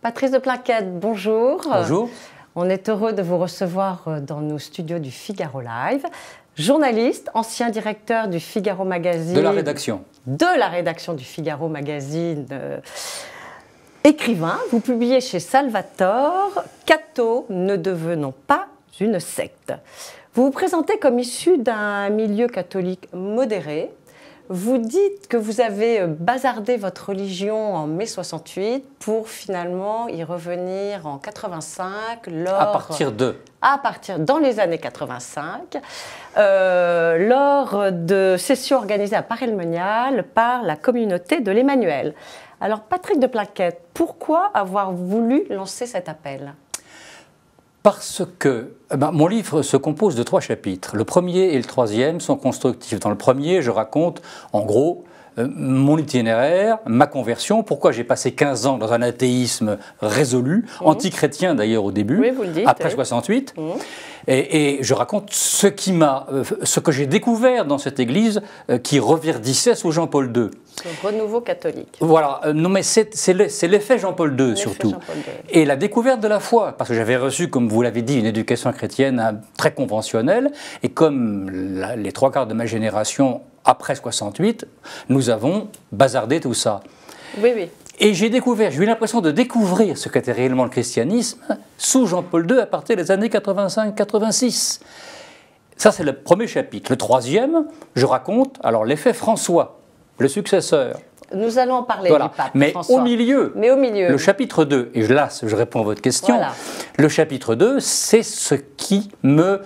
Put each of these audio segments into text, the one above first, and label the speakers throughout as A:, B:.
A: Patrice de Plaquette, bonjour.
B: Bonjour.
A: On est heureux de vous recevoir dans nos studios du Figaro Live. Journaliste, ancien directeur du Figaro Magazine.
B: De la rédaction.
A: De la rédaction du Figaro Magazine. Écrivain, vous publiez chez Salvatore « Cato, ne devenons pas une secte ». Vous vous présentez comme issu d'un milieu catholique modéré. Vous dites que vous avez bazardé votre religion en mai 68 pour finalement y revenir en 85. Dans les années 85, lors de sessions organisées à Paray-le-Monial par la communauté de l'Emmanuel. Alors Patrick de Plaquette, pourquoi avoir voulu lancer cet appel ?
B: Parce que mon livre se compose de 3 chapitres. Le premier et le troisième sont constructifs. Dans le premier, je raconte en gros mon itinéraire, ma conversion, pourquoi j'ai passé 15 ans dans un athéisme résolu, anti-chrétien d'ailleurs au début,
A: oui, vous le dites,
B: après 68. Et je raconte ce que j'ai découvert dans cette église qui reverdissait sous Jean-Paul II.
A: Le renouveau catholique.
B: Voilà, non mais c'est l'effet Jean-Paul II surtout.
A: Jean-Paul II.
B: Et la découverte de la foi, parce que j'avais reçu, comme vous l'avez dit, une éducation chrétienne très conventionnelle, et comme les 3/4 de ma génération après 68, nous avons bazardé tout ça.
A: Oui, oui.
B: Et j'ai eu l'impression de découvrir ce qu'était réellement le christianisme sous Jean-Paul II à partir des années 85-86. Ça, c'est le premier chapitre. Le troisième, je raconte alors l'effet François, le successeur.
A: Nous allons en parler
B: voilà.
A: du pape
B: Mais
A: François.
B: au milieu, le chapitre 2, et là je réponds à votre question, voilà. Le chapitre 2, c'est ce qui me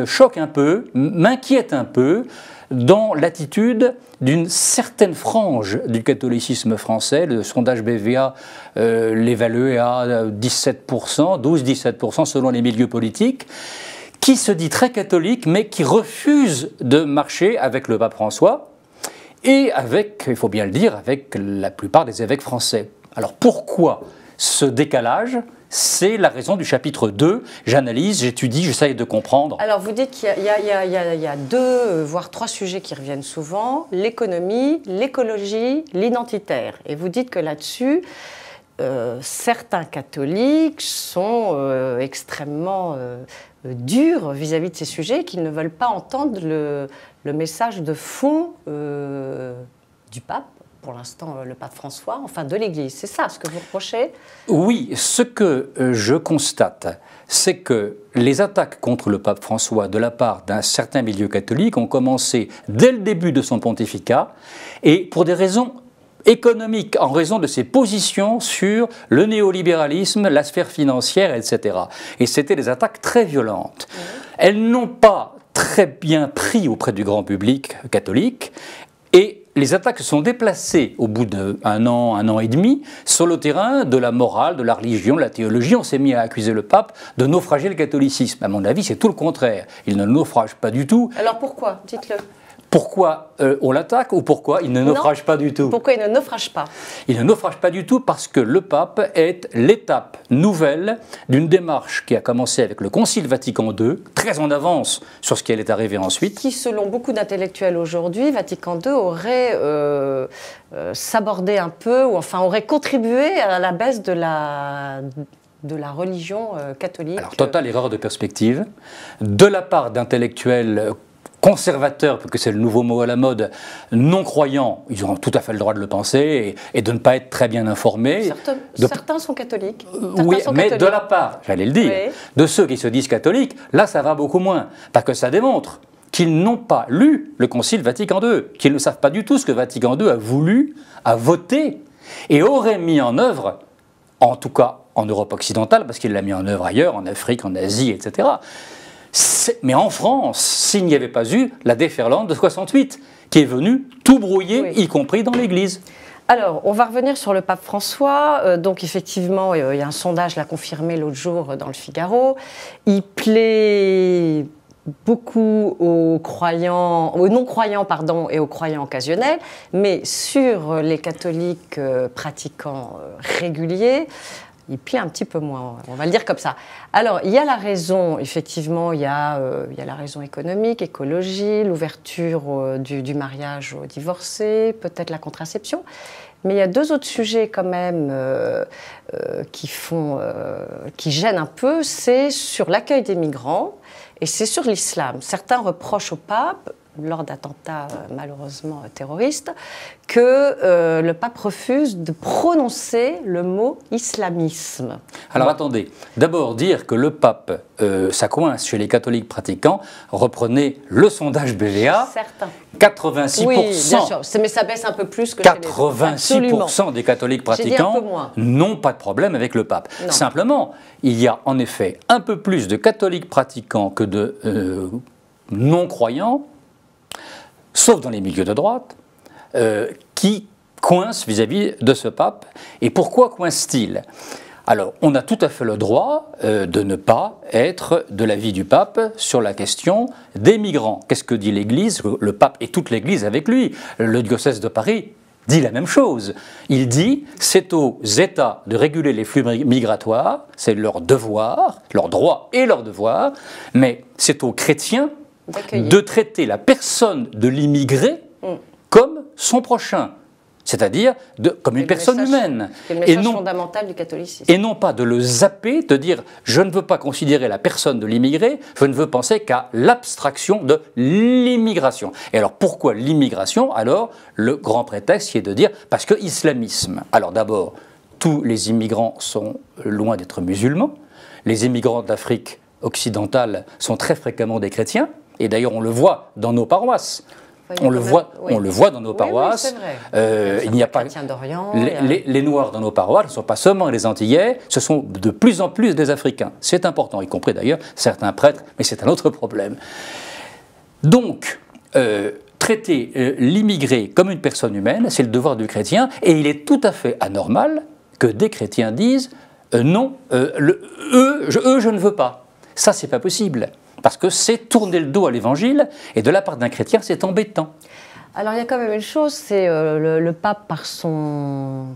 B: choque un peu, m'inquiète un peu, dans l'attitude d'une certaine frange du catholicisme français. Le sondage BVA l'évaluait à 17%, 12-17% selon les milieux politiques, qui se dit très catholique, mais qui refuse de marcher avec le pape François, et avec, il faut bien le dire, avec la plupart des évêques français. Alors pourquoi ce décalage ? C'est la raison du chapitre 2. J'analyse, j'étudie, j'essaye de comprendre.
A: Alors vous dites qu'il y a 2, voire 3 sujets qui reviennent souvent, l'économie, l'écologie, l'identitaire. Et vous dites que là-dessus, certains catholiques sont extrêmement durs vis-à-vis de ces sujets, qu'ils ne veulent pas entendre le message de fond du pape. Pour l'instant, le pape François, enfin de l'Église. C'est ça ce que vous reprochez ?
B: Oui, ce que je constate, c'est que les attaques contre le pape François de la part d'un certain milieu catholique ont commencé dès le début de son pontificat, et pour des raisons économiques, en raison de ses positions sur le néolibéralisme, la sphère financière, etc. Et c'était des attaques très violentes. Elles n'ont pas très bien pris auprès du grand public catholique, et les attaques se sont déplacées au bout d'un an et demi, sur le terrain de la morale, de la religion, de la théologie. On s'est mis à accuser le pape de naufrager le catholicisme. À mon avis, c'est tout le contraire. Il ne naufrage pas du tout.
A: Alors pourquoi ? Dites-le.
B: Pourquoi on l'attaque ou pourquoi il ne naufrage pas du tout ?
A: Pourquoi il ne naufrage pas ? Il
B: ne naufrage pas du tout parce que le pape est l'étape nouvelle d'une démarche qui a commencé avec le Concile Vatican II, très en avance sur ce qui allait arriver ensuite.
A: Qui, selon beaucoup d'intellectuels aujourd'hui, Vatican II aurait sabordé un peu, ou enfin aurait contribué à la baisse de la religion catholique.
B: Alors, totale erreur de perspective, de la part d'intellectuels conservateurs, parce que c'est le nouveau mot à la mode, non-croyants, ils ont tout à fait le droit de le penser et de ne pas être très bien informés.
A: Certains sont catholiques.
B: Oui, mais de la part, j'allais le dire, de ceux qui se disent catholiques, là ça va beaucoup moins, parce que ça démontre qu'ils n'ont pas lu le Concile Vatican II, qu'ils ne savent pas du tout ce que Vatican II a voulu, a voté, et aurait mis en œuvre, en tout cas en Europe occidentale, parce qu'il l'a mis en œuvre ailleurs, en Afrique, en Asie, etc., mais en France, s'il n'y avait pas eu la déferlante de 68, qui est venue tout brouiller, y compris dans l'Église.
A: Alors, on va revenir sur le pape François. Donc, effectivement, il y a un sondage l'a confirmé l'autre jour dans le Figaro. Il plaît beaucoup aux non-croyants et aux croyants occasionnels, mais sur les catholiques pratiquants réguliers, il plaît un petit peu moins, on va le dire comme ça. Alors, il y a la raison, effectivement, il y a la raison économique, écologie, l'ouverture du mariage aux divorcés, peut-être la contraception. Mais il y a deux autres sujets quand même qui gênent un peu, c'est sur l'accueil des migrants et c'est sur l'islam. Certains reprochent au pape, lors d'attentats malheureusement terroristes, que le pape refuse de prononcer le mot islamisme.
B: Alors attendez, d'abord dire que le pape, ça coince chez les catholiques pratiquants, reprenez le sondage BVA,
A: certains.
B: 86%,
A: oui, bien sûr, mais ça baisse un peu plus que
B: 86% des catholiques pratiquants n'ont pas de problème avec le pape.
A: Non.
B: Simplement, il y a en effet un peu plus de catholiques pratiquants que de non-croyants, sauf dans les milieux de droite, qui coincent vis-à-vis de ce pape. Et pourquoi coince-t-il ? Alors, on a tout à fait le droit de ne pas être de l'avis du pape sur la question des migrants. Qu'est-ce que dit l'Église ? Le pape et toute l'Église avec lui. Le diocèse de Paris dit la même chose. Il dit c'est aux États de réguler les flux migratoires, c'est leur devoir, leur droit et leur devoir, mais c'est aux chrétiens de traiter la personne de l'immigré comme son prochain, c'est-à-dire comme une personne humaine.
A: C'est le message fondamental du catholicisme.
B: Et non pas de le zapper, de dire je ne veux pas considérer la personne de l'immigré, je ne veux penser qu'à l'abstraction de l'immigration. Et alors pourquoi l'immigration ? Alors le grand prétexte qui est de dire parce que islamisme. Alors d'abord, tous les immigrants sont loin d'être musulmans. Les immigrants d'Afrique occidentale sont très fréquemment des chrétiens. Et d'ailleurs, on le voit dans nos paroisses. On le voit dans nos paroisses. Il n'y a pas les Noirs dans nos paroisses ne sont pas seulement les Antillais, ce sont de plus en plus des Africains. C'est important, y compris d'ailleurs certains prêtres, mais c'est un autre problème. Donc, traiter l'immigré comme une personne humaine, c'est le devoir du chrétien, et il est tout à fait anormal que des chrétiens disent non, je ne veux pas. Ça, c'est pas possible. Parce que c'est tourner le dos à l'Évangile, et de la part d'un chrétien, c'est embêtant.
A: Alors il y a quand même une chose, c'est le pape, par son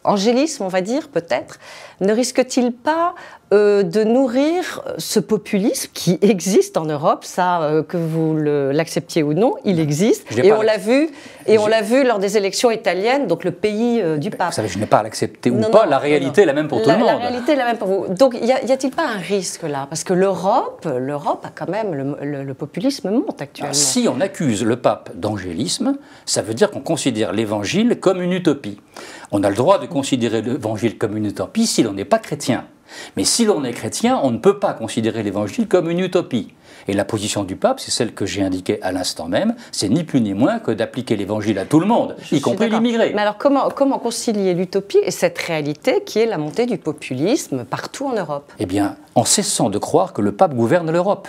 A: angélisme, on va dire, peut-être, ne risque-t-il pas de nourrir ce populisme qui existe en Europe, ça, que vous l'acceptiez ou non, il existe, et on l'a vu lors des élections italiennes, donc le pays du pape.
B: Vous savez, je n'ai pas à l'accepter ou pas, la réalité est la même pour tout le monde.
A: La réalité est la même pour vous. Donc, y a-t-il pas un risque là ? Parce que l'Europe a quand même, le populisme monte actuellement.
B: Alors, si on accuse le pape d'angélisme, ça veut dire qu'on considère l'Évangile comme une utopie. On a le droit de considérer l'Évangile comme une utopie si l'on n'est pas chrétien. Mais si l'on est chrétien, on ne peut pas considérer l'Évangile comme une utopie. Et la position du pape, c'est celle que j'ai indiquée à l'instant même, c'est ni plus ni moins que d'appliquer l'Évangile à tout le monde, y compris l'immigré.
A: Mais alors comment concilier l'utopie et cette réalité qui est la montée du populisme partout en Europe ?
B: Eh bien, en cessant de croire que le pape gouverne l'Europe.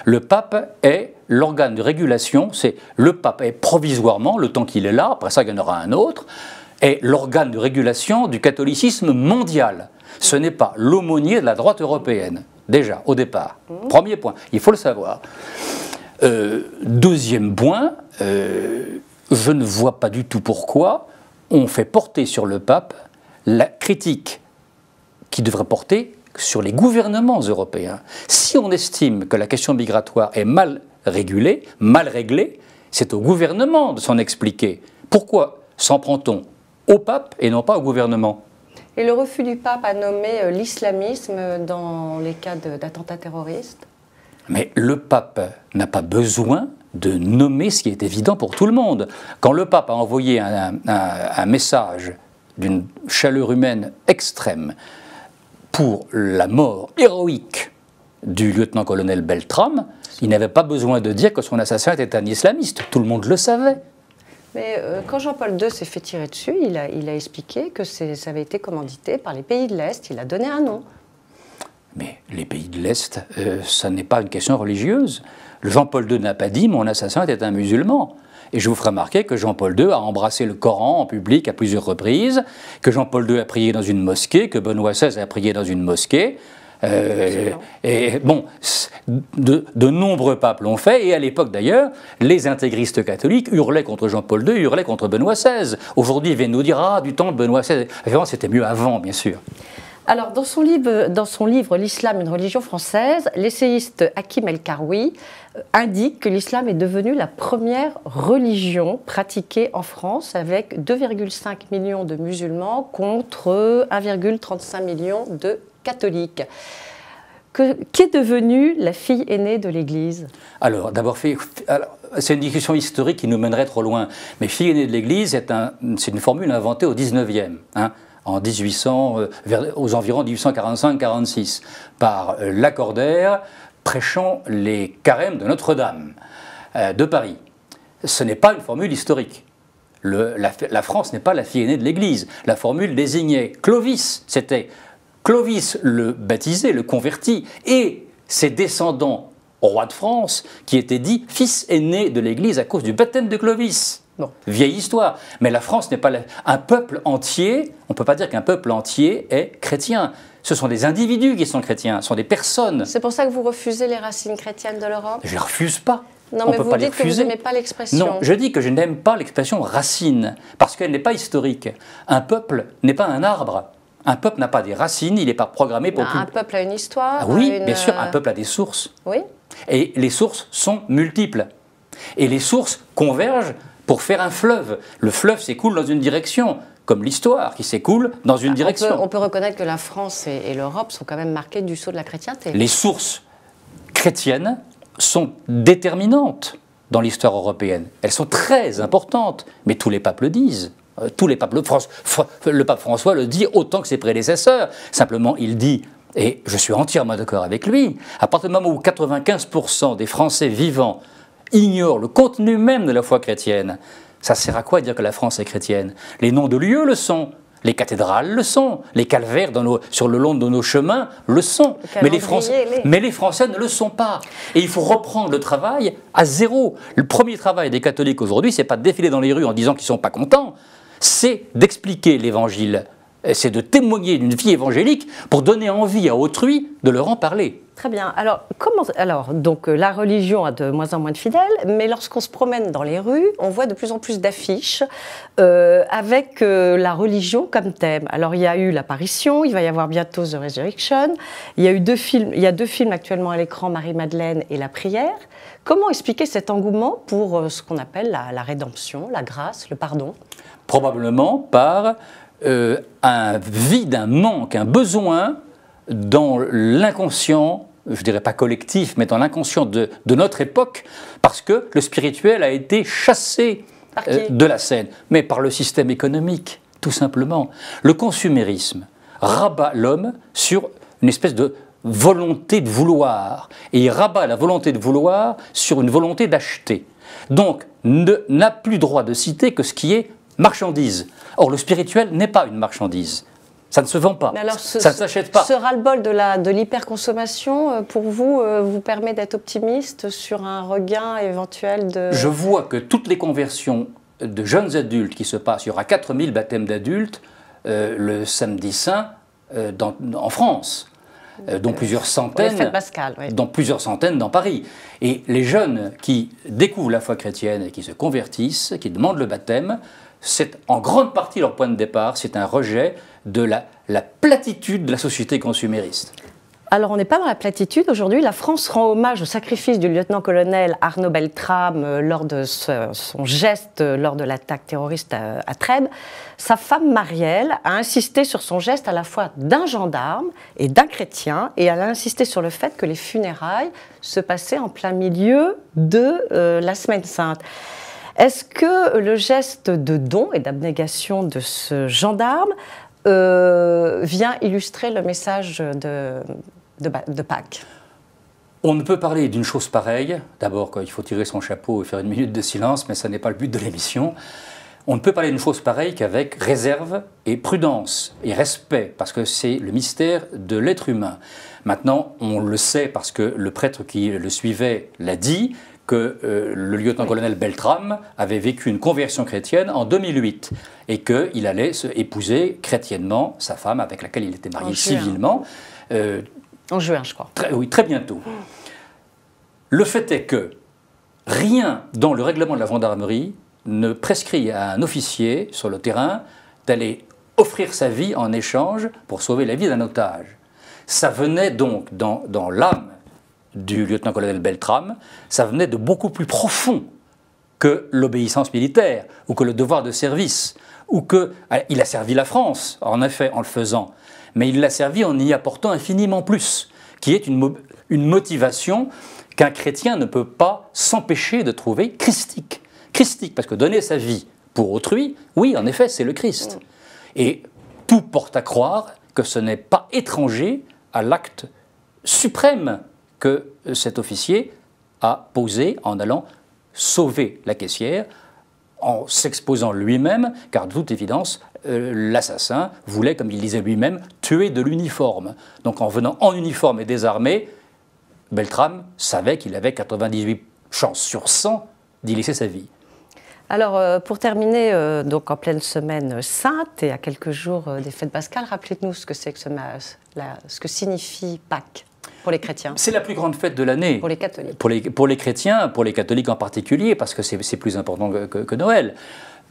B: Le pape est l'organe de régulation, le pape est provisoirement, le temps qu'il est là, après ça il y en aura un autre, est l'organe de régulation du catholicisme mondial. Ce n'est pas l'aumônier de la droite européenne, déjà, au départ. Premier point, il faut le savoir. Deuxième point, je ne vois pas du tout pourquoi on fait porter sur le pape la critique qui devrait porter sur les gouvernements européens. Si on estime que la question migratoire est mal régulée, c'est au gouvernement de s'en expliquer. Pourquoi s'en prend-on au pape et non pas au gouvernement ?
A: Et le refus du pape à nommer l'islamisme dans les cas d'attentats terroristes ?
B: Mais le pape n'a pas besoin de nommer ce qui est évident pour tout le monde. Quand le pape a envoyé un message d'une chaleur humaine extrême pour la mort héroïque du lieutenant-colonel Beltrame, il n'avait pas besoin de dire que son assassin était un islamiste. Tout le monde le savait.
A: Mais quand Jean-Paul II s'est fait tirer dessus, il a expliqué que ça avait été commandité par les pays de l'Est. Il a donné un nom.
B: Mais les pays de l'Est, ça n'est pas une question religieuse. Jean-Paul II n'a pas dit « mon assassin était un musulman ». Et je vous ferai remarquer que Jean-Paul II a embrassé le Coran en public à plusieurs reprises, que Jean-Paul II a prié dans une mosquée, que Benoît XVI a prié dans une mosquée. Et bon, de nombreux papes l'ont fait, et à l'époque d'ailleurs, les intégristes catholiques hurlaient contre Jean-Paul II, hurlaient contre Benoît XVI. Aujourd'hui, ils viennent nous dire « ah, du temps de Benoît XVI ». Évidemment, c'était mieux avant, bien sûr.
A: Alors, dans son livre L'Islam, une religion française, l'essayiste Hakim El-Karoui indique que l'islam est devenu la première religion pratiquée en France, avec 2,5 millions de musulmans contre 1,35 million de catholiques. Qu'est devenue la fille aînée de l'Église?
B: Alors, d'abord, c'est une discussion historique qui nous mènerait trop loin. Mais fille aînée de l'Église, c'est une formule inventée au 19e, en 1800, aux environs 1845-46, par Lacordaire, prêchant les carèmes de Notre-Dame de Paris. Ce n'est pas une formule historique. La France n'est pas la fille aînée de l'Église. La formule désignait Clovis, c'était Clovis le baptisé, le converti, et ses descendants rois de France, qui étaient dits fils aînés de l'Église à cause du baptême de Clovis. Bon, vieille histoire. Mais la France n'est pas un peuple entier. On ne peut pas dire qu'un peuple entier est chrétien. Ce sont des individus qui sont chrétiens, ce sont des personnes.
A: C'est pour ça que vous refusez les racines chrétiennes de l'Europe?
B: Je ne les refuse pas.
A: Non, mais vous dites que vous n'aimez pas l'expression.
B: Non, je dis que je n'aime pas l'expression racine, parce qu'elle n'est pas historique. Un peuple n'est pas un arbre. Un peuple n'a pas des racines, il n'est pas programmé pour...
A: Un peuple a une histoire.
B: Ah oui, bien sûr, un peuple a des sources.
A: Oui.
B: Et les sources sont multiples. Et les sources convergent pour faire un fleuve. Le fleuve s'écoule dans une direction, comme l'histoire qui s'écoule dans une direction.
A: On peut reconnaître que la France et l'Europe sont quand même marquées du sceau de la chrétienté.
B: Les sources chrétiennes sont déterminantes dans l'histoire européenne. Elles sont très importantes, mais tous les papes le disent. Tous les papes, le pape François le dit autant que ses prédécesseurs. Simplement, il dit, et je suis entièrement d'accord avec lui, à partir du moment où 95% des Français vivants ignorent le contenu même de la foi chrétienne, ça sert à quoi dire que la France est chrétienne? Les noms de lieux le sont, les cathédrales le sont, les calvaires sur le long de nos chemins le sont, mais les Français ne le sont pas. Et il faut reprendre le travail à zéro. Le premier travail des catholiques aujourd'hui, c'est pas de défiler dans les rues en disant qu'ils ne sont pas contents, c'est d'expliquer l'Évangile, c'est de témoigner d'une vie évangélique pour donner envie à autrui de leur en parler.
A: Très bien. Alors, donc, la religion a de moins en moins de fidèles, mais lorsqu'on se promène dans les rues, on voit de plus en plus d'affiches avec la religion comme thème. Alors, il y a eu l'Apparition, il va y avoir bientôt The Resurrection, il y a deux films actuellement à l'écran, Marie-Madeleine et La Prière. Comment expliquer cet engouement pour ce qu'on appelle la rédemption, la grâce, le pardon?
B: Probablement par un vide, un manque, un besoin dans l'inconscient, je dirais pas collectif, mais dans l'inconscient de notre époque, parce que le spirituel a été chassé de la scène, mais par le système économique, tout simplement. Le consumérisme rabat l'homme sur une espèce de volonté de vouloir, et il rabat la volonté de vouloir sur une volonté d'acheter. Donc, n'a plus droit de citer que ce qui est marchandise. Or, le spirituel n'est pas une marchandise. Ça ne se vend pas,
A: alors
B: ça ne s'achète pas.
A: Ce ras-le-bol de l'hyperconsommation, pour vous, vous permet d'être optimiste sur un regain éventuel de...
B: Je vois que toutes les conversions de jeunes adultes qui se passent, il y aura 4000 baptêmes d'adultes le samedi saint en France, dont plusieurs centaines,
A: fête pascale, oui.
B: Dont plusieurs centaines dans Paris. Et les jeunes qui découvrent la foi chrétienne et qui se convertissent, qui demandent le baptême, c'est en grande partie leur point de départ, c'est un rejet de la platitude de la société consumériste.
A: Alors on n'est pas dans la platitude. Aujourd'hui, la France rend hommage au sacrifice du lieutenant-colonel Arnaud Beltrame lors de son geste lors de l'attaque terroriste à Trèbes. Sa femme Marielle a insisté sur son geste à la fois d'un gendarme et d'un chrétien, et elle a insisté sur le fait que les funérailles se passaient en plein milieu de la Semaine Sainte. Est-ce que le geste de don et d'abnégation de ce gendarme vient illustrer le message de Pâques?
B: On ne peut parler d'une chose pareille. D'abord, il faut tirer son chapeau et faire une minute de silence, mais ce n'est pas le but de l'émission. On ne peut parler d'une chose pareille qu'avec réserve et prudence et respect, parce que c'est le mystère de l'être humain. Maintenant, on le sait parce que le prêtre qui le suivait l'a dit, que le lieutenant-colonel Beltrame avait vécu une conversion chrétienne en 2008 et qu'il allait épouser chrétiennement sa femme avec laquelle il était marié civilement.
A: En juin, je crois.
B: Oui, très bientôt. Le fait est que rien dans le règlement de la gendarmerie ne prescrit à un officier sur le terrain d'aller offrir sa vie en échange pour sauver la vie d'un otage. Ça venait donc dans l'âme du lieutenant-colonel Beltrame, ça venait de beaucoup plus profond que l'obéissance militaire, ou que le devoir de service, ou que... Il a servi la France, en effet, en le faisant, mais il l'a servi en y apportant infiniment plus, qui est une motivation qu'un chrétien ne peut pas s'empêcher de trouver christique. Christique, parce que donner sa vie pour autrui, oui, en effet, c'est le Christ. Et tout porte à croire que ce n'est pas étranger à l'acte suprême que cet officier a posé en allant sauver la caissière, en s'exposant lui-même, car de toute évidence, l'assassin voulait, comme il disait lui-même, tuer de l'uniforme. Donc en venant en uniforme et désarmé, Beltrame savait qu'il avait 98 chances sur 100 d'y laisser sa vie.
A: Alors, pour terminer, donc en pleine semaine sainte et à quelques jours des fêtes pascales, rappelez-nous ce que c'est que ce que signifie Pâques pour les chrétiens.
B: C'est la plus grande fête de l'année.
A: Pour les catholiques.
B: Pour les chrétiens, pour les catholiques en particulier, parce que c'est plus important que Noël.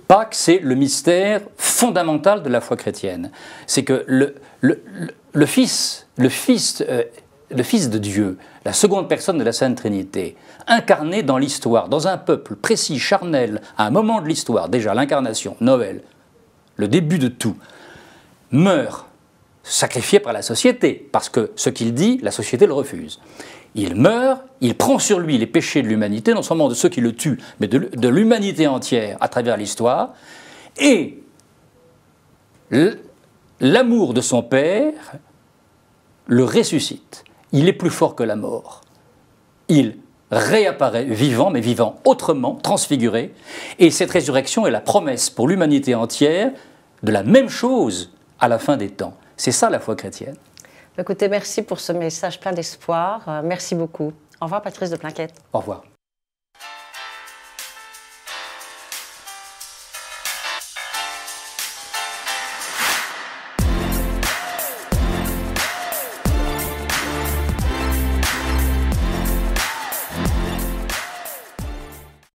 B: Pâques, c'est le mystère fondamental de la foi chrétienne. C'est que le Fils de Dieu, la seconde personne de la Sainte Trinité, incarné dans l'histoire, dans un peuple précis, charnel, à un moment de l'histoire, déjà l'incarnation, Noël, le début de tout, meurt, sacrifié par la société, parce que ce qu'il dit, la société le refuse. Il meurt, il prend sur lui les péchés de l'humanité, non seulement de ceux qui le tuent, mais de l'humanité entière à travers l'histoire, et l'amour de son Père le ressuscite. Il est plus fort que la mort. Il réapparaît vivant, mais vivant autrement, transfiguré, et cette résurrection est la promesse pour l'humanité entière de la même chose à la fin des temps. C'est ça la foi chrétienne.
A: Écoutez, merci pour ce message plein d'espoir. Merci beaucoup. Au revoir, Patrice de Plainquette.
B: Au revoir.